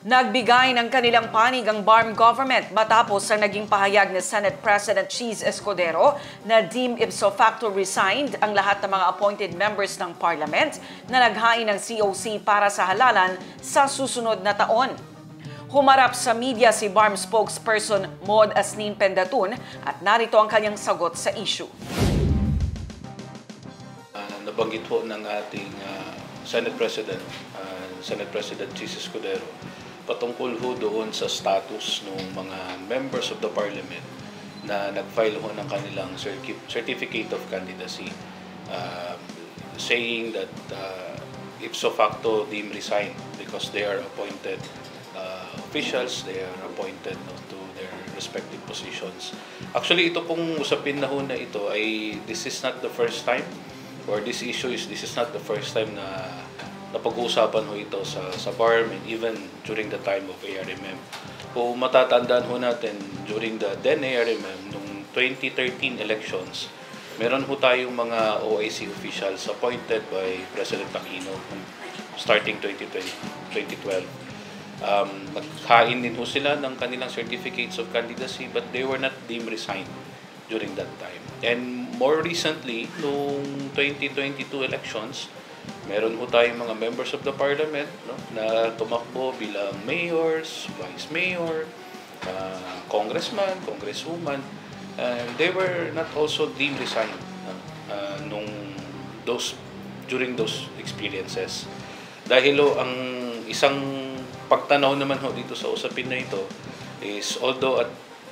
Nagbigay ng kanilang panig ang BARM government matapos ang naging pahayag ni Senate President Cheese Escudero na deemed ipso facto resigned ang lahat ng mga appointed members ng parliament na naghain ng COC para sa halalan sa susunod na taon. Humarap sa media si BARM spokesperson Maud Asnin Pendatun at narito ang kanyang sagot sa issue. Nabanggit po ng ating Senate President Cheese Escudero patungkol ho doon sa status ng mga members of the parliament na nag-file ho ng kanilang certificate of candidacy, saying that ipso facto deemed resigned because they are appointed officials, they are appointed to their respective positions. Actually, ito pong usapin na ho na ito ay this is not the first time, or this is not the first time na napag-uusapan ho ito sa BARM and even during the time of ARMM. Kung matatandaan ho natin, during the then ARMM, noong 2013 elections, meron ho tayong mga OIC officials appointed by President Aquino starting 2012. Naghain din ho sila ng kanilang certificates of candidacy but they were not deemed resigned during that time. And more recently, noong 2022 elections, meron ho tayong mga members of the parliament na tumakbo bilang mayors, vice mayor, congressman, congresswoman. They were not also deemed resigned during those experiences. Dahil ang isang pagtanaw naman ho dito sa usapin na ito is, although at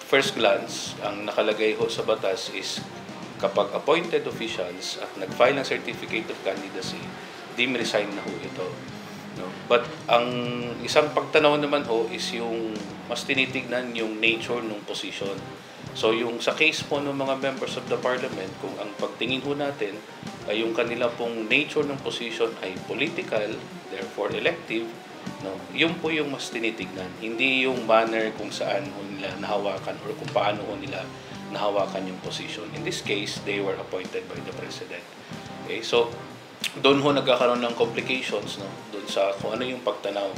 first glance, ang nakalagay ho sa batas is kapag appointed officials at nag-file ng certificate of candidacy, deemed resigned na ho ito. No? But ang isang pagtanaw naman ho is yung mas tinitignan yung nature ng position. So yung sa case po ng mga members of the parliament, kung ang pagtingin ho natin ay yung kanila pong nature ng position ay political, therefore elective, no? Yun po yung mas tinitignan. Hindi yung manner kung saan ho nila nahawakan or kung paano ho nila nahawakan yung position. In this case, they were appointed by the President. Okay? So, doon ho nagkakaroon ng complications, no? Doon sa kung ano yung pagtanaw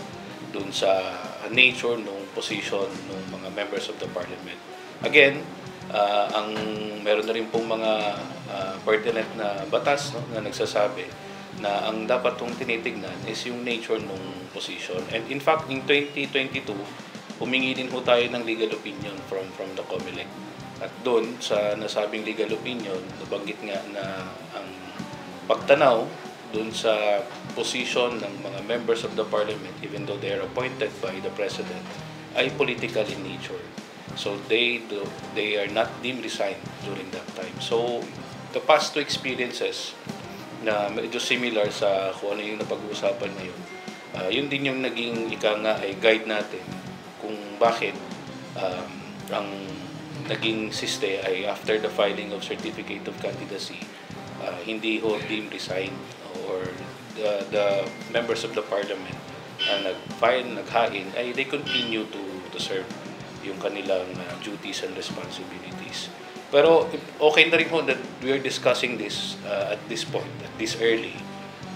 doon sa nature ng position ng mga members of the Parliament. Again, ang meron na rin pong mga pertinent na batas, no, na nagsasabi na ang dapat tong tinitignan is yung nature ng position. And in fact, in 2022, humingi din ho tayo ng legal opinion from the COMELEC. At doon, sa nasabing legal opinion, nabanggit nga na ang pagtanaw doon sa position ng mga members of the parliament, even though they are appointed by the president, ay political in nature. So they are not deemed resigned during that time. So the past two experiences na medyo similar sa kung ano yung napag-uusapan ngayon, yun din yung naging ika nga ay guide natin kung bakit ang naging siste ay after the filing of certificate of candidacy, hindi ho deemed resigned or the members of the parliament naghain ay they continue to serve yung kanilang duties and responsibilities. Pero okay na rin ho that we are discussing this at this point, at this early.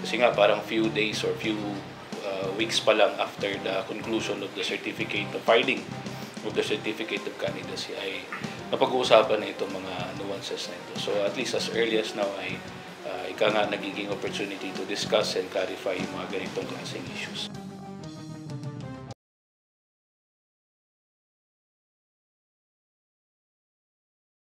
Kasi nga parang few days or few weeks pa lang after the conclusion of the certificate of filing of the certificate of candidacy ay napag-uusapan na itong mga nuances na ito. So at least as early as now ay ika nga nagiging opportunity to discuss and clarify yung mga ganitong klaseng issues.